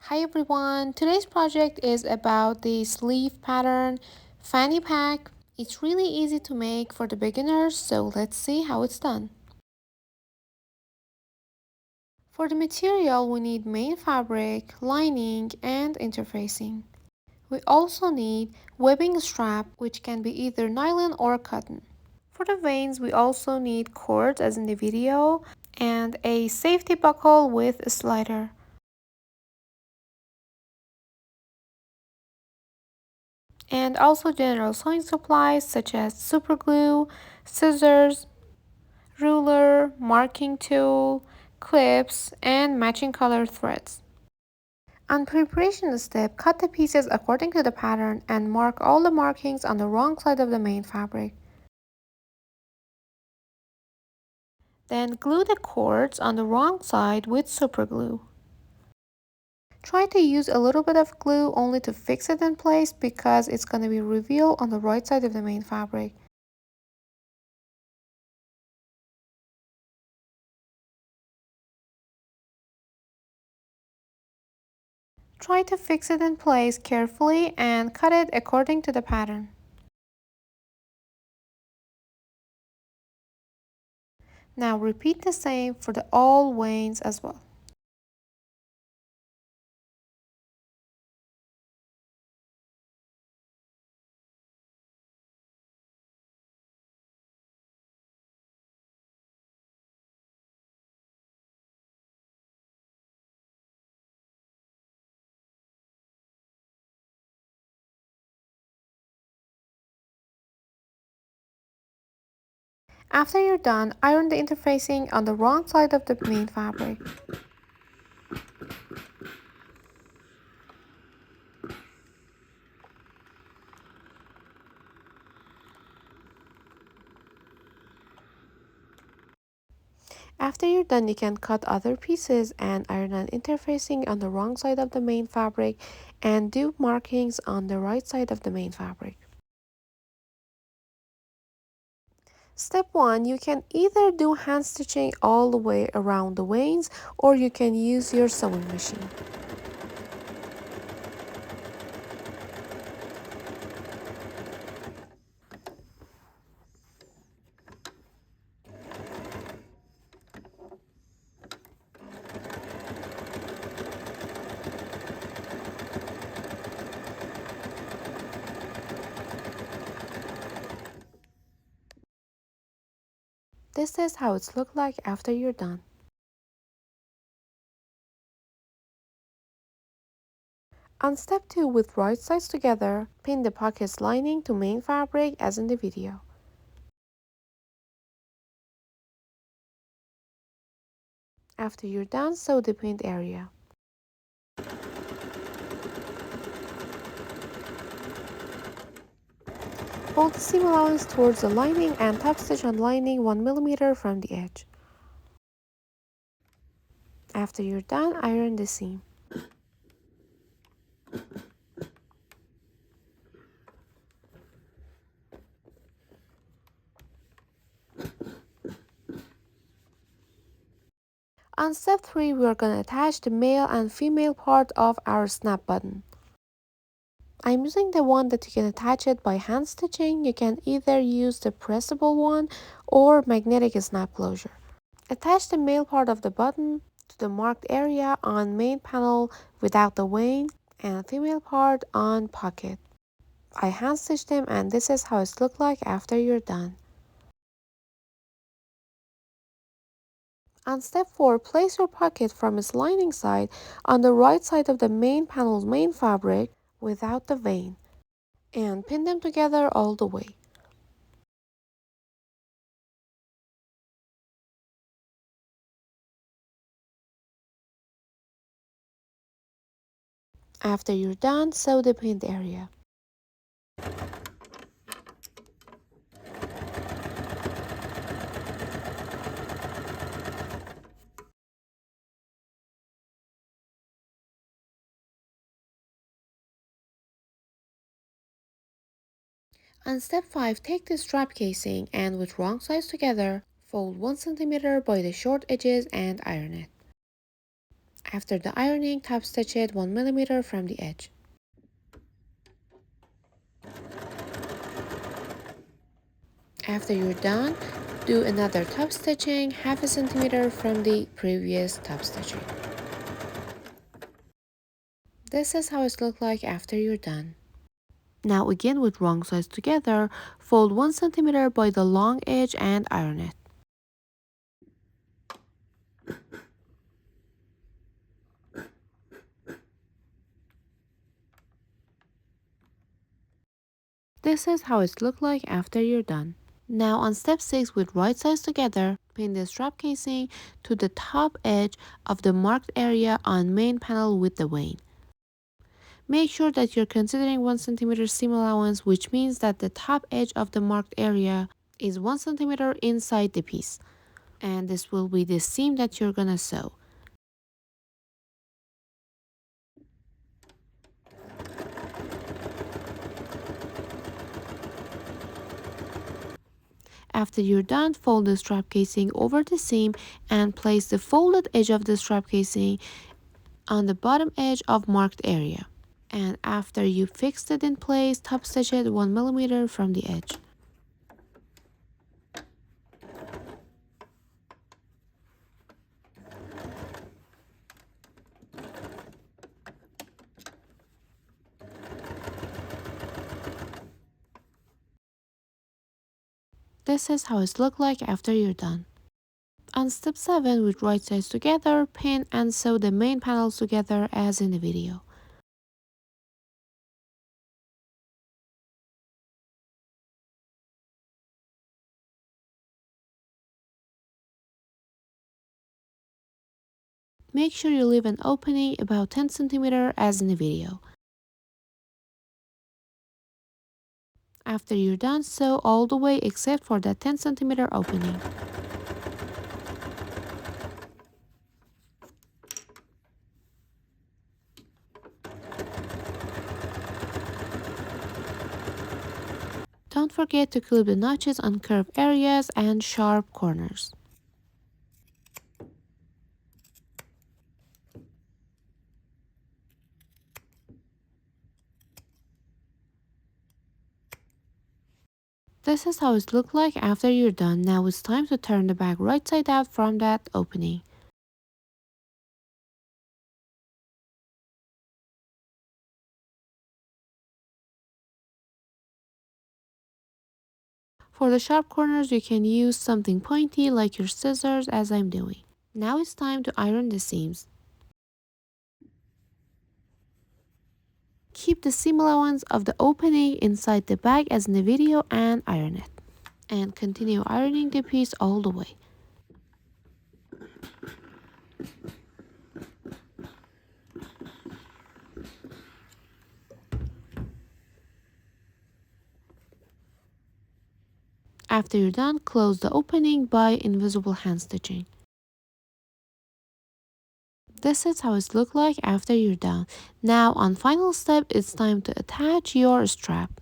Hi everyone, today's project is about the sleeve pattern fanny pack. It's really easy to make for the beginners, so let's see how it's done. For the material, we need main fabric, lining, and interfacing. We also need webbing strap, which can be either nylon or cotton. For the veins, we also need cords as in the video, and a safety buckle with a slider. And also general sewing supplies such as super glue, scissors, ruler, marking tool, clips, and matching color threads. On preparation step, cut the pieces according to the pattern and mark all the markings on the wrong side of the main fabric. Then glue the cords on the wrong side with super glue. Try to use a little bit of glue only to fix it in place because it's going to be revealed on the right side of the main fabric. Try to fix it in place carefully and cut it according to the pattern. Now repeat the same for the all veins as well. After you're done, iron the interfacing on the wrong side of the main fabric. After you're done, you can cut other pieces and iron an interfacing on the wrong side of the main fabric and do markings on the right side of the main fabric. Step 1, you can either do hand stitching all the way around the veins or you can use your sewing machine. This is how it's look like after you're done. On step 2, with right sides together, pin the pockets lining to main fabric as in the video. After you're done, sew the pinned area. Fold the seam allowance towards the lining and top stitch on lining 1 mm from the edge. After you're done, iron the seam. On step 3, we are going to attach the male and female part of our snap button. I'm using the one that you can attach it by hand stitching. You can either use the pressable one or magnetic snap closure. Attach the male part of the button to the marked area on main panel without the vein and female part on pocket. I hand stitched them and this is how it looks like after you're done. On step 4, place your pocket from its lining side on the right side of the main panel's main fabric without the vein and pin them together all the way. After you're done, sew the pinned area. On step 5, take the strap casing and with wrong sides together, fold 1 cm by the short edges and iron it. After the ironing, top stitch it 1 millimeter from the edge. After you're done, do another top stitching 1/2 centimeter from the previous top stitching. This is how it looks like after you're done. Now again with wrong sides together, fold 1 centimeter by the long edge and iron it. This is how it looks like after you're done. Now on step 6 with right sides together, pin the strap casing to the top edge of the marked area on main panel with the vein. Make sure that you're considering 1 centimeter seam allowance, which means that the top edge of the marked area is 1 centimeter inside the piece. And this will be the seam that you're gonna sew. After you're done, fold the strap casing over the seam and place the folded edge of the strap casing on the bottom edge of marked area. And after you fixed it in place, top stitch it 1 millimeter from the edge. This is how it looks like after you're done. On step 7, with right sides together, pin and sew the main panels together as in the video. Make sure you leave an opening about 10 centimeter as in the video. After you're done, sew all the way except for that 10 centimeter opening. Don't forget to clip the notches on curved areas and sharp corners. This is how it looks like after you're done. Now it's time to turn the bag right side out from that opening. For the sharp corners, you can use something pointy like your scissors as I'm doing. Now it's time to iron the seams. Keep the seam allowance of the opening inside the bag as in the video and iron it. And continue ironing the piece all the way. After you're done, close the opening by invisible hand stitching. This is how it looks like after you're done. Now on final step, it's time to attach your strap.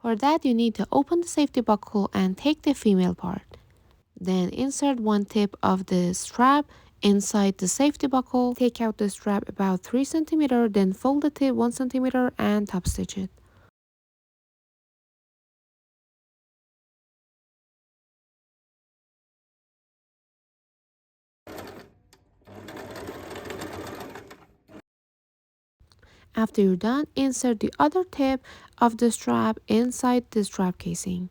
For that, you need to open the safety buckle and take the female part. Then insert one tip of the strap inside the safety buckle. Take out the strap about 3 centimeter, then fold the tip 1 centimeter and top stitch it. After you're done, insert the other tip of the strap inside the strap casing.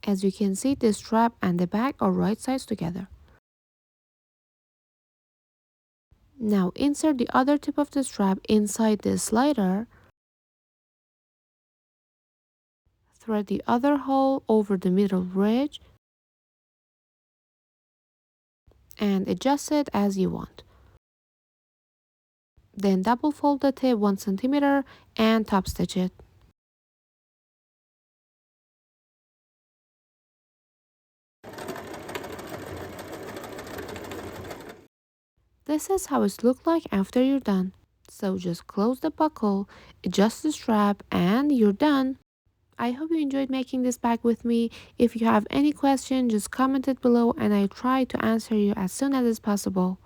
As you can see, the strap and the bag are right sides together. Now insert the other tip of the strap inside the slider. Thread the other hole over the middle ridge and adjust it as you want. Then double fold the tip 1 centimeter and top stitch it. This is how it looks like after you're done. So just close the buckle, adjust the strap, and you're done. I hope you enjoyed making this bag with me. If you have any question, just comment it below and I try to answer you as soon as is possible.